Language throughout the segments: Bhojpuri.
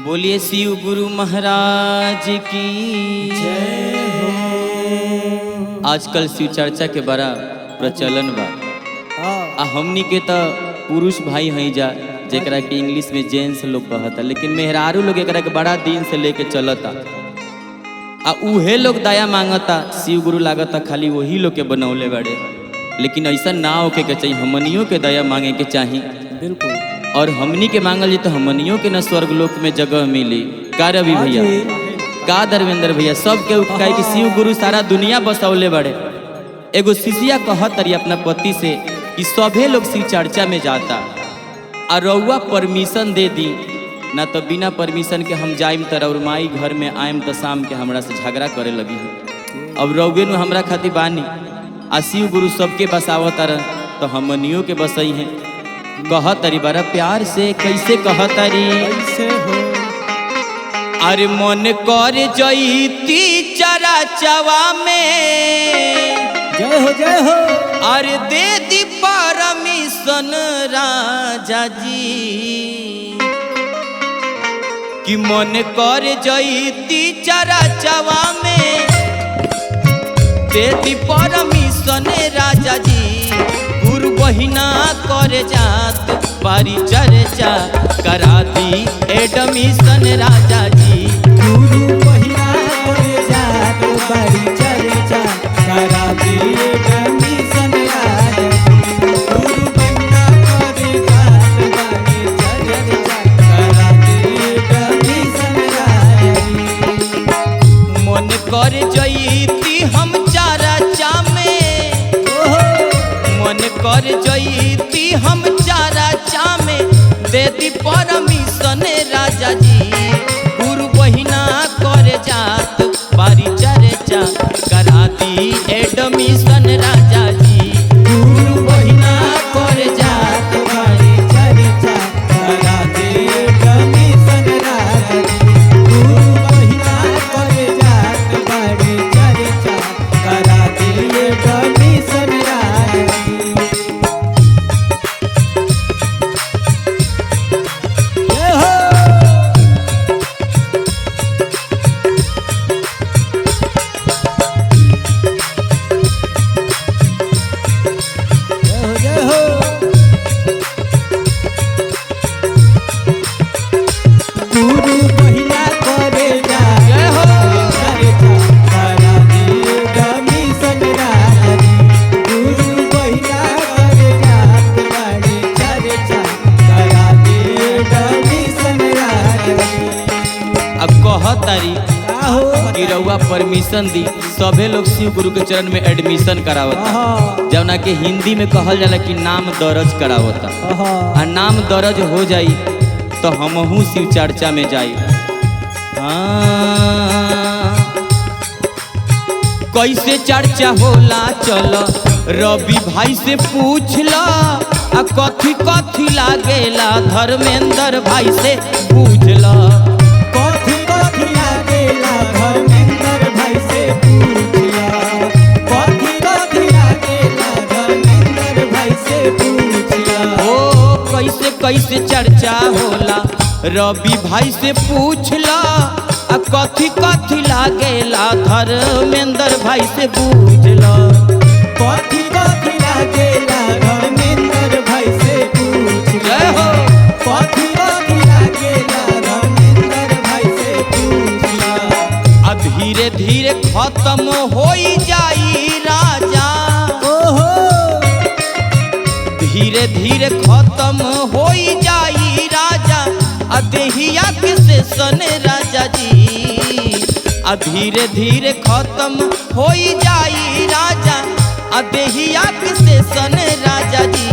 बोलिए शिव गुरु महाराज की जय हो। आजकल शिव चर्चा के बड़ा प्रचलन बा। आ हमनी के तो पुरुष भाई हैं जा जेकरा के इंग्लिश में जेंट्स लोग कहता, लेकिन मेहरारू लोग एकरा के बड़ा दिन से लेके चलता। आ उहे लोग दया मांगता, शिव गुरु लागता खाली वही लोग के बनौले बड़े। लेकिन ऐसा ना होके के चाहिए, हमनियों के दया मांगे के चाहिए। बिल्कुल। और हमनी के मांगल जी तो हमनियों के न स्वर्ग लोक में जगह मिली। का रवि भैया, का धर्मेंद्र भैया, सब के कहे कि शिव गुरु सारा दुनिया बसौले बड़े। एगो शिष्या कहत रही अपना पति से कि सभे लोग शिव चर्चा में जाता, और रउआ परमिशन दे दी ना, तो बिना परमिशन के हम जाइम तर और माई घर में आइम तो शाम के हमरा से झगड़ा करे लगी। अब रउए नु हमरा खातिर बानी, आ शिव गुरु सबके बसावत रह तो हमनियों के बसई हैं। कहतरी बड़ा प्यार से, कैसे कहतरी, कैसे हो। अरे मन कर जईती चरा चवा में, जय हो जय हो। अरे दे दी परमिशन राजा जी, कि मन कर जईती चरा चवा में, दे दी परमिशन राजा जी। गुरु बहिना कर जात बारी चर्चा, करा दी एडमिशन राजा जी। गुरु बहिना कर जात बारी चर्चा, करा दी एडमिशन राजा जी। गुरु बहिना कर जात बारी चर्चा, करा दी एडमिशन राजा जी। मन कर जईती हम चर्चा में, मन कर जईती हम चर्चा में, दे दी परमिशन राजा जी। गुरु बहिना कर जात बारी चर्चा, करा दी एडमिशन राजा जी। गुरु बहिना कर जात बारी चर्चा, करा दी एडमिशन राजा जी। गुरु बहिना कर जात बारी चर्चा, करा दी एडमिशन राजा जी। जय हो। जय हो। गुरु बहिना करे जा, जय हो। चर्चा, करा दी एडमिशन राजा जी। गुरु बहिना करे जात बारी चर्चा, करा दी एडमिशन राजा जी। अब कहतारी का हो। कि रउआ परमिशन दी, सभे लोग शिव गुरु के चरण में एडमिशन करावता, आहा, जवना के हिंदी में कहल जाला कि नाम दर्ज करावता। आहा। आ नाम दर्ज हो जाई तो हमहू शिव चर्चा में जाई। कैसे चर्चा होला चल रवि भाई से पूछ ला, आ कथी कथी लागेला धर्मेंद्र भाई से पूछ ला। कथी कथी लागेला धर्मेंद्र भाई से पूछला, कथी कथी लागेला धर्मेंद्र भाई से पूछला। ओ कैसे कैसे चर्चा होला रवि भाई से पूछला, आ कथी कथी लागेला धर्मेंद्र भाई से पूछला। कथी कथी लागेला धर्मेंद्र भाई से पूछला। जय हो। कथी कथी लागेला धर्मेंद्र भाई से पूछला। आ धीरे धीरे खत्म होई जाई राजा, ओहो। धीरे धीरे खत्म होई जाई राजा, आ देहिया के सेशन राजा जी। आ धीरे धीरे खत्म होई जाई राजा, आ देहिया के सेशन राजा जी।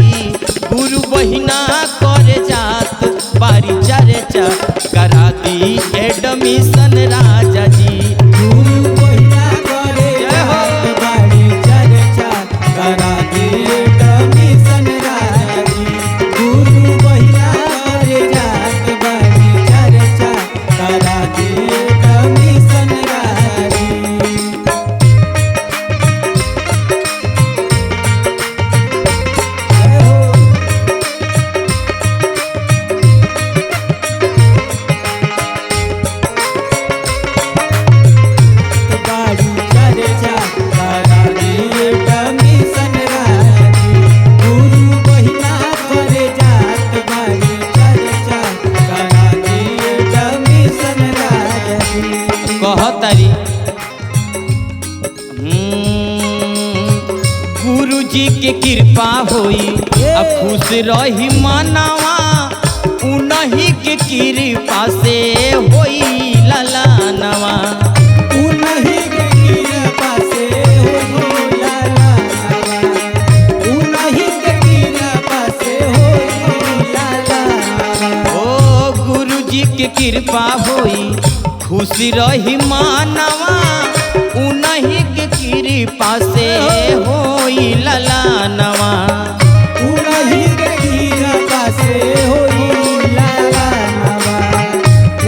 गुरु बहिना कर जात बारी चर्चा, करा दी एडमिशन राजा जी। गुरु बहिना करे जय हो। जात बारी चर्चा, करा दी एडमिशन राजा जी। गुरु बहिना करे जात बारी चर्चा, करा दी एडमिशन राजा जी। जय हो। कहतरी गुरु जी के कृपा होई अब खुश रही मनावा उन्हीं के कृपा से होई ललनवा उन्हीं के कृपा से होई ललनवा उन्हीं के कृपा से होई ललनवा ओ गुरु जी के कृपा होई खुश रही मानवा उन्हीं के कृपा से होई ललनवा उन्हीं के कृपा से होई ललनवा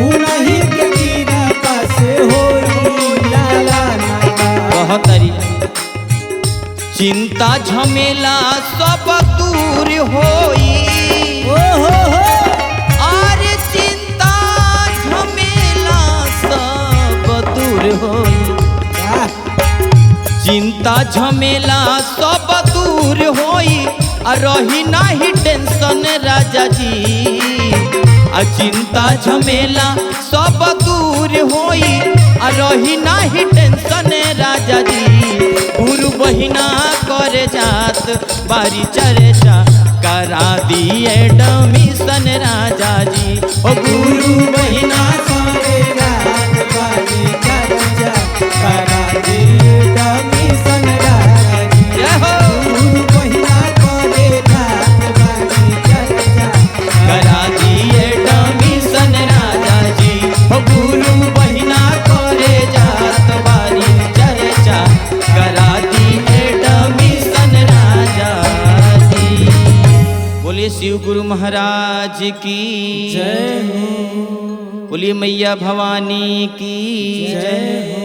उन्हीं के कृपा से होई ललनवा कहतरी चिंता झमेला सब दूर होई ओ हो अरे चिंता झमेला सब दूर होई चिंता झमेला सब दूर होई आ रही नाही टेंशन राजा जी आ चिंता झमेला सब दूर होई आ रही नाही टेंशन राजा जी गुरु बहिना करे जात बारी चर्चा करा दिए एडमिशन राजा जी ओ गुरु बहिना करे रात बारी चर्चा करा दिए एडमिशन राजा जी जय हो गुरु बहिना करे रात बारी चर्चा करा दिए एडमिशन राजा जी ओ गुरु बहिना करे जात बारी चर्चा करा दिए एडमिशन राजा जी। बोलिए शिव गुरु महाराज की जय हो बोलिए मैया भवानी की जय हो।